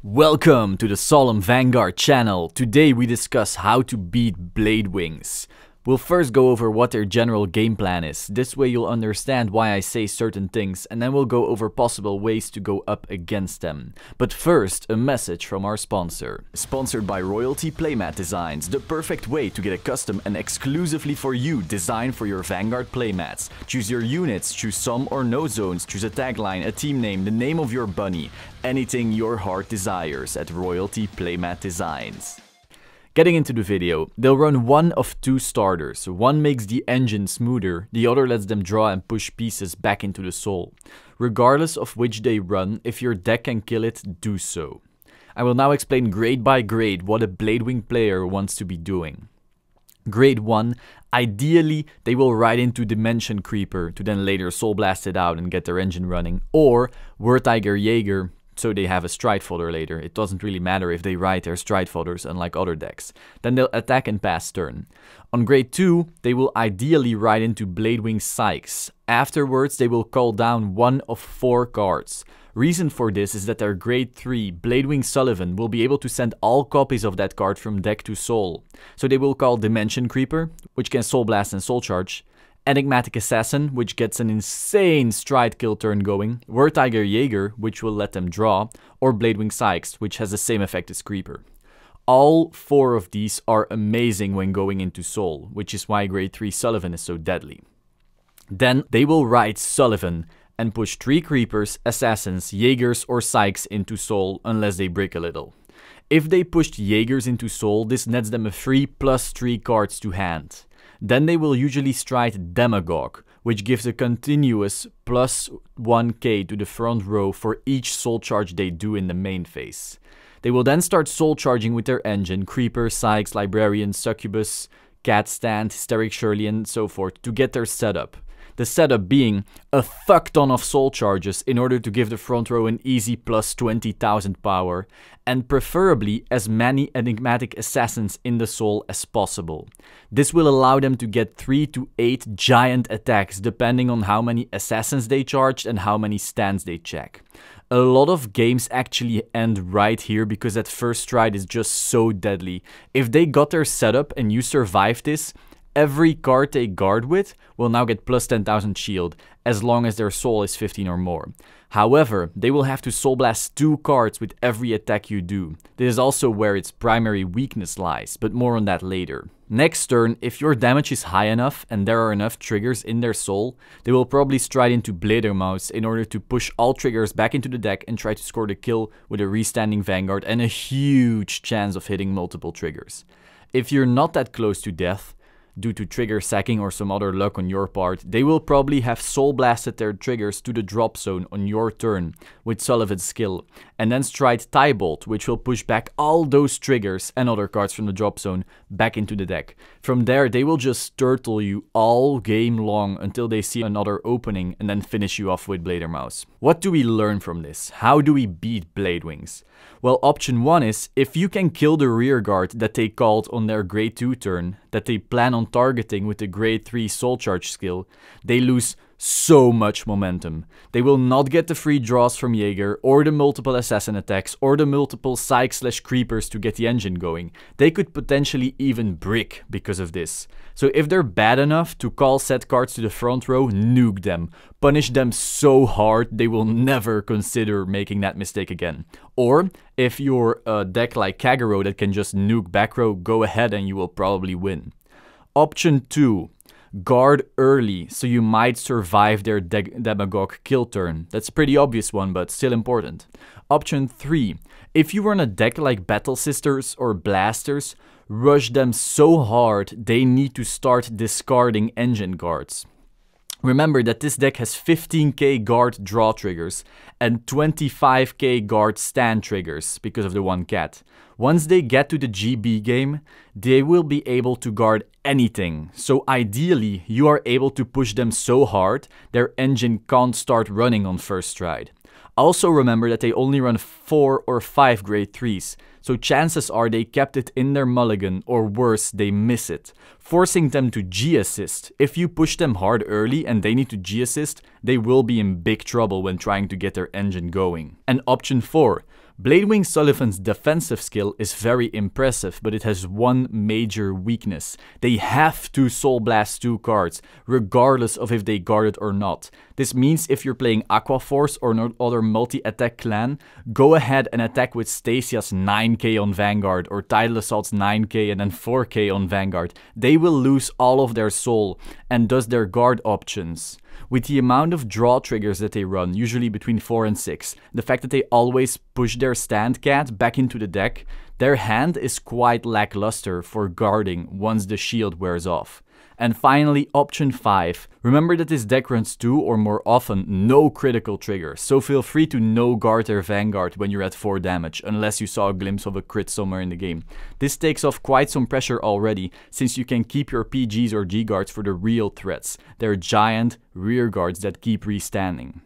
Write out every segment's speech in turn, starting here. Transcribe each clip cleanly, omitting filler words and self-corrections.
Welcome to the Solemn Vanguard channel. Today we discuss how to beat Blade Wings. We'll first go over what their general game plan is. This way you'll understand why I say certain things, and then we'll go over possible ways to go up against them. But first, a message from our sponsor. Sponsored by Royalty Playmat Designs, the perfect way to get a custom and exclusively for you design for your Vanguard playmats. Choose your units, choose some or no zones, choose a tagline, a team name, the name of your bunny, anything your heart desires at Royalty Playmat Designs. Getting into the video, they'll run one of two starters. One makes the engine smoother, the other lets them draw and push pieces back into the soul. Regardless of which they run, if your deck can kill it, do so. I will now explain grade by grade what a Bladewing player wants to be doing. Grade 1, ideally they will ride into Dimension Creeper to then later Soul Blast it out and get their engine running, or Tiger Jaeger, so they have a stride fodder later. It doesn't really matter if they ride their stride fodders unlike other decks. Then they'll attack and pass turn. On grade 2, they will ideally ride into Bladewing Sykes. Afterwards, they will call down one of 4 cards. Reason for this is that their grade 3 Bladewing Sullivan will be able to send all copies of that card from deck to soul. So they will call Dimension Creeper, which can Soul Blast and Soul Charge. Enigmatic Assassin, which gets an insane stride kill turn going, Tiger Jaeger, which will let them draw, or Bladewing Sykes, which has the same effect as Creeper. All 4 of these are amazing when going into Soul, which is why grade 3 Sullivan is so deadly. Then they will ride Sullivan and push 3 Creepers, Assassins, Jaegers or Sykes into Soul unless they break a little. If they pushed Jaegers into Soul, this nets them a free +3 cards to hand. Then they will usually stride Demagogue, which gives a continuous +1k to the front row for each soul charge they do in the main phase. They will then start soul charging with their engine, Creeper, Sykes, Librarian, Succubus, Cat Stand, Hysteric Shirley and so forth to get their setup. The setup being a fuck ton of soul charges in order to give the front row an easy +20,000 power, and preferably as many enigmatic assassins in the soul as possible. This will allow them to get 3 to 8 giant attacks depending on how many assassins they charged and how many stands they check. A lot of games actually end right here because that first stride is just so deadly. If they got their setup and you survived this, every card they guard with will now get +10,000 shield, as long as their soul is 15 or more. However, they will have to soul blast 2 cards with every attack you do. This is also where its primary weakness lies, but more on that later. Next turn, if your damage is high enough and there are enough triggers in their soul, they will probably stride into Bladermouse in order to push all triggers back into the deck and try to score the kill with a restanding Vanguard and a huge chance of hitting multiple triggers. If you're not that close to death, due to trigger sacking or some other luck on your part, they will probably have soul blasted their triggers to the drop zone on your turn with Sullivan's skill, and then stride Tybolt, which will push back all those triggers and other cards from the drop zone back into the deck. From there, they will just turtle you all game long until they see another opening and then finish you off with Bladermouse. What do we learn from this? How do we beat Bladewings? Well, option 1 is, if you can kill the rear guard that they called on their grade 2 turn, that they plan on targeting with the grade 3 soul charge skill, they lose so much momentum. They will not get the free draws from Jaeger, or the multiple assassin attacks, or the multiple Sykes/Creepers to get the engine going. They could potentially even brick because of this. So if they're bad enough to call set cards to the front row, nuke them. Punish them so hard they will never consider making that mistake again. Or, if you're a deck like Kagero that can just nuke back row, go ahead and you will probably win. Option 2. Guard early, so you might survive their Demagogue kill turn. That's a pretty obvious one, but still important. Option 3. If you run a deck like Battle Sisters or Blasters, rush them so hard they need to start discarding engine guards. Remember that this deck has 15k guard draw triggers and 25k guard stand triggers because of the one cat. Once they get to the GB game, they will be able to guard anything. So ideally, you are able to push them so hard, their engine can't start running on first stride. Also remember that they only run 4 or 5 grade 3s, so chances are they kept it in their mulligan, or worse, they miss it, forcing them to G-assist. If you push them hard early and they need to G-assist, they will be in big trouble when trying to get their engine going. And option 4, Bladewing Sullivan's defensive skill is very impressive, but it has one major weakness. They have to Soul Blast 2 cards, regardless of if they guard it or not. This means if you're playing Aqua Force or no other multi-attack clan, go ahead and attack with Stasia's 9k on Vanguard or Tidal Assault's 9k and then 4k on Vanguard. They will lose all of their soul and thus their guard options. With the amount of draw triggers that they run, usually between 4 and 6, the fact that they always push their stand cat back into the deck, their hand is quite lackluster for guarding once the shield wears off. And finally, option 5. Remember that this deck runs 2 or more often no critical triggers, so feel free to no guard their Vanguard when you're at 4 damage, unless you saw a glimpse of a crit somewhere in the game. This takes off quite some pressure already, since you can keep your PGs or G guards for the real threats. They're giant rear guards that keep restanding.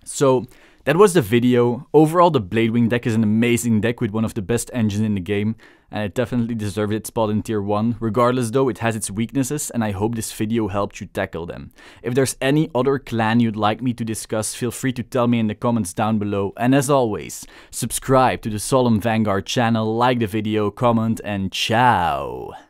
So, that was the video. Overall, the Bladewing deck is an amazing deck with one of the best engines in the game, and it definitely deserves its spot in tier 1. Regardless though, it has its weaknesses, and I hope this video helped you tackle them. If there's any other clan you'd like me to discuss, feel free to tell me in the comments down below. And as always, subscribe to the Solemn Vanguard channel, like the video, comment, and ciao!